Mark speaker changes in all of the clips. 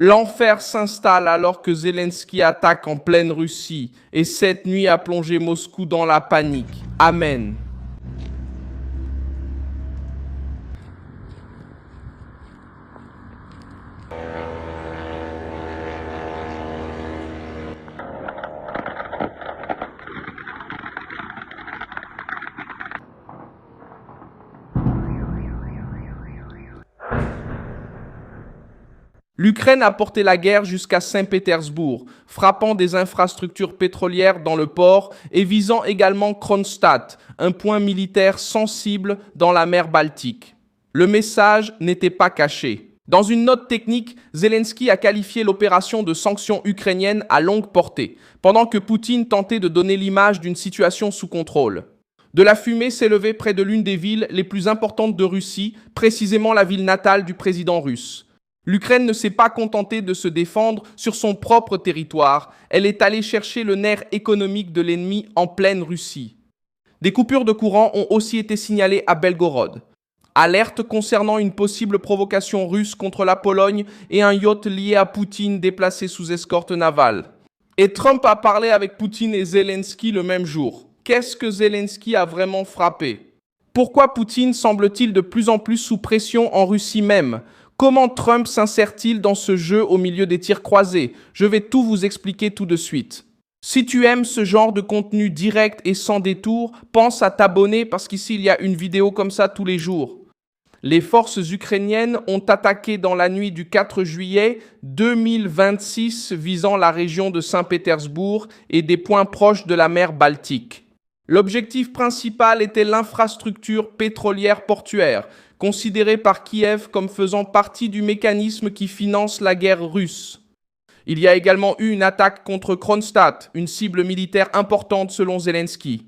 Speaker 1: L'enfer s'installe alors que Zelensky attaque en pleine Russie et cette nuit a plongé Moscou dans la panique. Amen. L'Ukraine a porté la guerre jusqu'à Saint-Pétersbourg, frappant des infrastructures pétrolières dans le port et visant également Kronstadt, un point militaire sensible dans la mer Baltique. Le message n'était pas caché. Dans une note technique, Zelensky a qualifié l'opération de sanction ukrainienne à longue portée, pendant que Poutine tentait de donner l'image d'une situation sous contrôle. De la fumée s'élevait près de l'une des villes les plus importantes de Russie, précisément la ville natale du président russe. L'Ukraine ne s'est pas contentée de se défendre sur son propre territoire, elle est allée chercher le nerf économique de l'ennemi en pleine Russie. Des coupures de courant ont aussi été signalées à Belgorod. Alerte concernant une possible provocation russe contre la Pologne et un yacht lié à Poutine déplacé sous escorte navale. Et Trump a parlé avec Poutine et Zelensky le même jour. Qu'est-ce que Zelensky a vraiment frappé? Pourquoi Poutine semble-t-il de plus en plus sous pression en Russie même? Comment Trump s'insère-t-il dans ce jeu au milieu des tirs croisés? Je vais tout vous expliquer tout de suite. Si tu aimes ce genre de contenu direct et sans détour, pense à t'abonner parce qu'ici il y a une vidéo comme ça tous les jours. Les forces ukrainiennes ont attaqué dans la nuit du 4 juillet 2026 visant la région de Saint-Pétersbourg et des points proches de la mer Baltique. L'objectif principal était l'infrastructure pétrolière portuaire, considérée par Kiev comme faisant partie du mécanisme qui finance la guerre russe. Il y a également eu une attaque contre Kronstadt, une cible militaire importante selon Zelensky.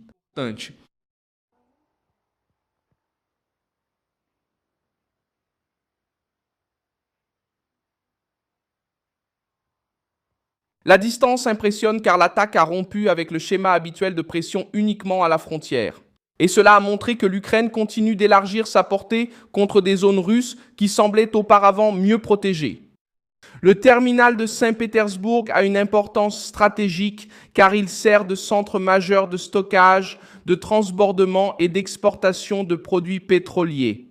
Speaker 1: La distance impressionne car l'attaque a rompu avec le schéma habituel de pression uniquement à la frontière. Et cela a montré que l'Ukraine continue d'élargir sa portée contre des zones russes qui semblaient auparavant mieux protégées. Le terminal de Saint-Pétersbourg a une importance stratégique car il sert de centre majeur de stockage, de transbordement et d'exportation de produits pétroliers.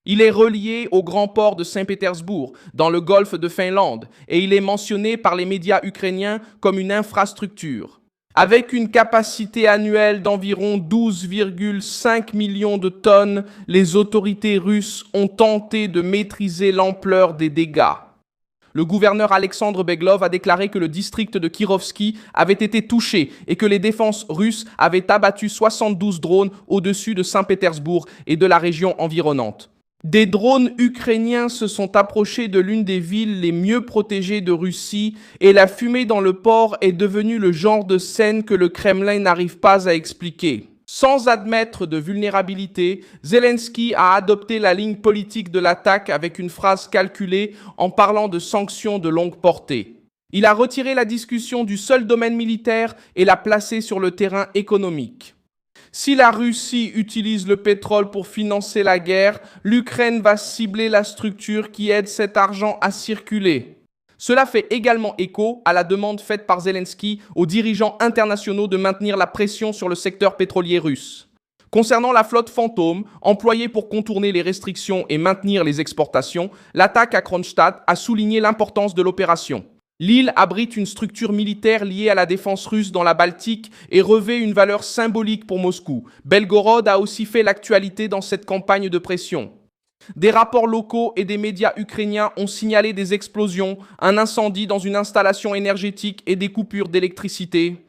Speaker 1: Il est relié au grand port de Saint-Pétersbourg, dans le golfe de Finlande, et il est mentionné par les médias ukrainiens comme une infrastructure. Avec une capacité annuelle d'environ 12,5 millions de tonnes, les autorités russes ont tenté de maîtriser l'ampleur des dégâts. Le gouverneur Alexandre Beglov a déclaré que le district de Kirovski avait été touché et que les défenses russes avaient abattu 72 drones au-dessus de Saint-Pétersbourg et de la région environnante. Des drones ukrainiens se sont approchés de l'une des villes les mieux protégées de Russie et la fumée dans le port est devenue le genre de scène que le Kremlin n'arrive pas à expliquer. Sans admettre de vulnérabilité, Zelensky a adopté la ligne politique de l'attaque avec une phrase calculée en parlant de sanctions de longue portée. Il a retiré la discussion du seul domaine militaire et l'a placée sur le terrain économique. Si la Russie utilise le pétrole pour financer la guerre, l'Ukraine va cibler la structure qui aide cet argent à circuler. Cela fait également écho à la demande faite par Zelensky aux dirigeants internationaux de maintenir la pression sur le secteur pétrolier russe. Concernant la flotte fantôme, employée pour contourner les restrictions et maintenir les exportations, l'attaque à Kronstadt a souligné l'importance de l'opération. L'île abrite une structure militaire liée à la défense russe dans la Baltique et revêt une valeur symbolique pour Moscou. Belgorod a aussi fait l'actualité dans cette campagne de pression. Des rapports locaux et des médias ukrainiens ont signalé des explosions, un incendie dans une installation énergétique et des coupures d'électricité.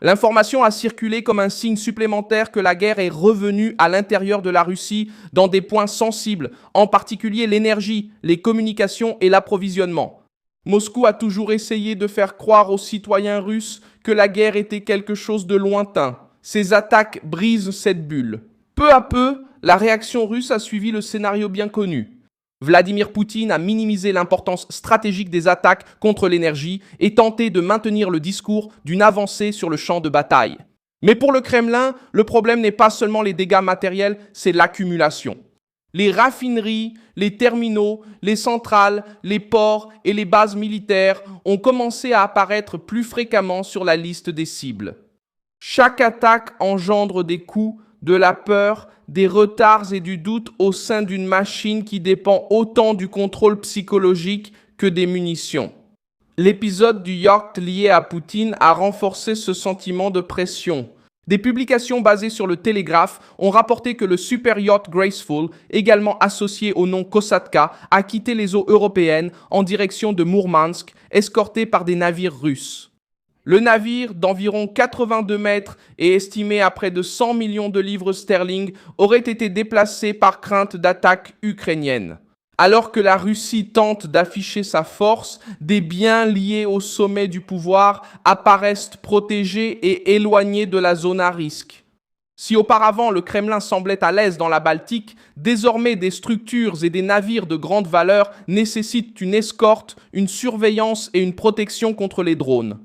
Speaker 1: L'information a circulé comme un signe supplémentaire que la guerre est revenue à l'intérieur de la Russie dans des points sensibles, en particulier l'énergie, les communications et l'approvisionnement. Moscou a toujours essayé de faire croire aux citoyens russes que la guerre était quelque chose de lointain. Ces attaques brisent cette bulle. Peu à peu, la réaction russe a suivi le scénario bien connu. Vladimir Poutine a minimisé l'importance stratégique des attaques contre l'énergie et tenté de maintenir le discours d'une avancée sur le champ de bataille. Mais pour le Kremlin, le problème n'est pas seulement les dégâts matériels, c'est l'accumulation. Les raffineries, les terminaux, les centrales, les ports et les bases militaires ont commencé à apparaître plus fréquemment sur la liste des cibles. Chaque attaque engendre des coûts, de la peur, des retards et du doute au sein d'une machine qui dépend autant du contrôle psychologique que des munitions. L'épisode du yacht lié à Poutine a renforcé ce sentiment de pression. Des publications basées sur le Télégraphe ont rapporté que le super yacht Graceful, également associé au nom Kosatka, a quitté les eaux européennes en direction de Mourmansk, escorté par des navires russes. Le navire, d'environ 82 mètres et estimé à près de 100 millions de livres sterling, aurait été déplacé par crainte d'attaque ukrainienne. Alors que la Russie tente d'afficher sa force, des biens liés au sommet du pouvoir apparaissent protégés et éloignés de la zone à risque. Si auparavant le Kremlin semblait à l'aise dans la Baltique, désormais des structures et des navires de grande valeur nécessitent une escorte, une surveillance et une protection contre les drones.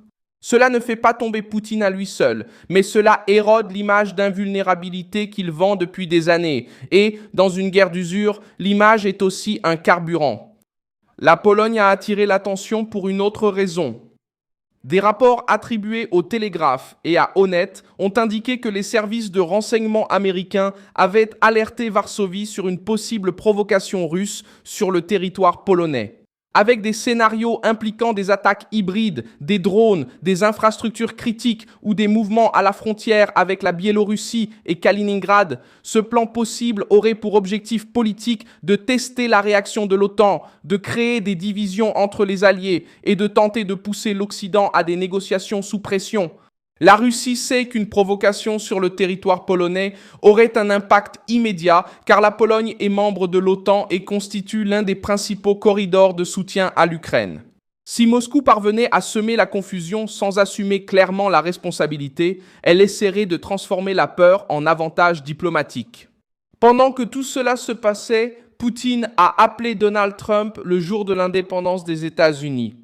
Speaker 1: Cela ne fait pas tomber Poutine à lui seul, mais cela érode l'image d'invulnérabilité qu'il vend depuis des années. Et, dans une guerre d'usure, l'image est aussi un carburant. La Pologne a attiré l'attention pour une autre raison. Des rapports attribués au Télégraphe et à Honnête ont indiqué que les services de renseignement américains avaient alerté Varsovie sur une possible provocation russe sur le territoire polonais. Avec des scénarios impliquant des attaques hybrides, des drones, des infrastructures critiques ou des mouvements à la frontière avec la Biélorussie et Kaliningrad, ce plan possible aurait pour objectif politique de tester la réaction de l'OTAN, de créer des divisions entre les alliés et de tenter de pousser l'Occident à des négociations sous pression. La Russie sait qu'une provocation sur le territoire polonais aurait un impact immédiat car la Pologne est membre de l'OTAN et constitue l'un des principaux corridors de soutien à l'Ukraine. Si Moscou parvenait à semer la confusion sans assumer clairement la responsabilité, elle essaierait de transformer la peur en avantage diplomatique. Pendant que tout cela se passait, Poutine a appelé Donald Trump le jour de l'indépendance des États-Unis.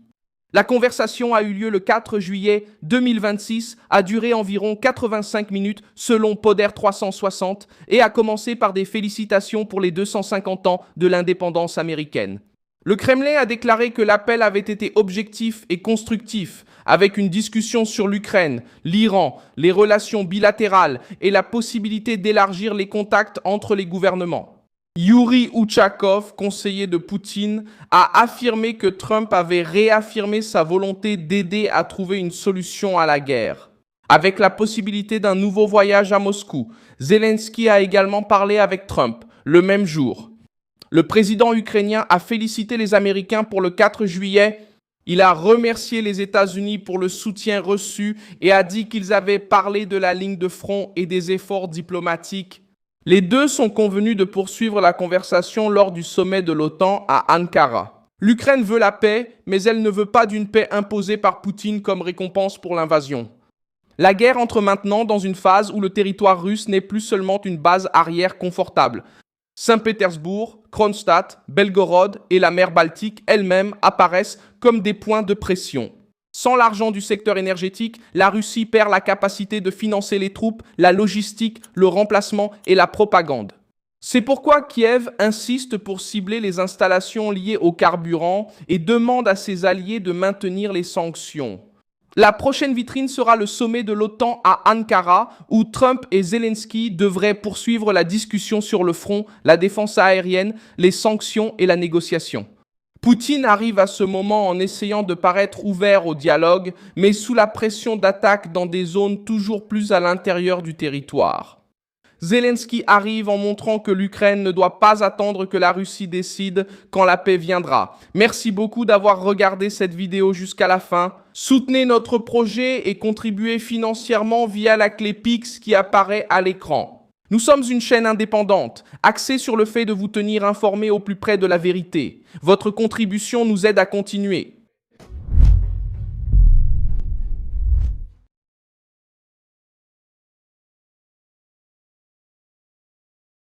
Speaker 1: La conversation a eu lieu le 4 juillet 2026, a duré environ 85 minutes selon Poder 360 et a commencé par des félicitations pour les 250 ans de l'indépendance américaine. Le Kremlin a déclaré que l'appel avait été objectif et constructif, avec une discussion sur l'Ukraine, l'Iran, les relations bilatérales et la possibilité d'élargir les contacts entre les gouvernements. Yuri Uchakov, conseiller de Poutine, a affirmé que Trump avait réaffirmé sa volonté d'aider à trouver une solution à la guerre. Avec la possibilité d'un nouveau voyage à Moscou, Zelensky a également parlé avec Trump le même jour. Le président ukrainien a félicité les Américains pour le 4 juillet. Il a remercié les États-Unis pour le soutien reçu et a dit qu'ils avaient parlé de la ligne de front et des efforts diplomatiques. Les deux sont convenus de poursuivre la conversation lors du sommet de l'OTAN à Ankara. L'Ukraine veut la paix, mais elle ne veut pas d'une paix imposée par Poutine comme récompense pour l'invasion. La guerre entre maintenant dans une phase où le territoire russe n'est plus seulement une base arrière confortable. Saint-Pétersbourg, Kronstadt, Belgorod et la mer Baltique elle-même apparaissent comme des points de pression. Sans l'argent du secteur énergétique, la Russie perd la capacité de financer les troupes, la logistique, le remplacement et la propagande. C'est pourquoi Kiev insiste pour cibler les installations liées au carburant et demande à ses alliés de maintenir les sanctions. La prochaine vitrine sera le sommet de l'OTAN à Ankara, où Trump et Zelensky devraient poursuivre la discussion sur le front, la défense aérienne, les sanctions et la négociation. Poutine arrive à ce moment en essayant de paraître ouvert au dialogue, mais sous la pression d'attaques dans des zones toujours plus à l'intérieur du territoire. Zelensky arrive en montrant que l'Ukraine ne doit pas attendre que la Russie décide quand la paix viendra. Merci beaucoup d'avoir regardé cette vidéo jusqu'à la fin. Soutenez notre projet et contribuez financièrement via la clé Pix qui apparaît à l'écran. Nous sommes une chaîne indépendante, axée sur le fait de vous tenir informés au plus près de la vérité. Votre contribution nous aide à continuer.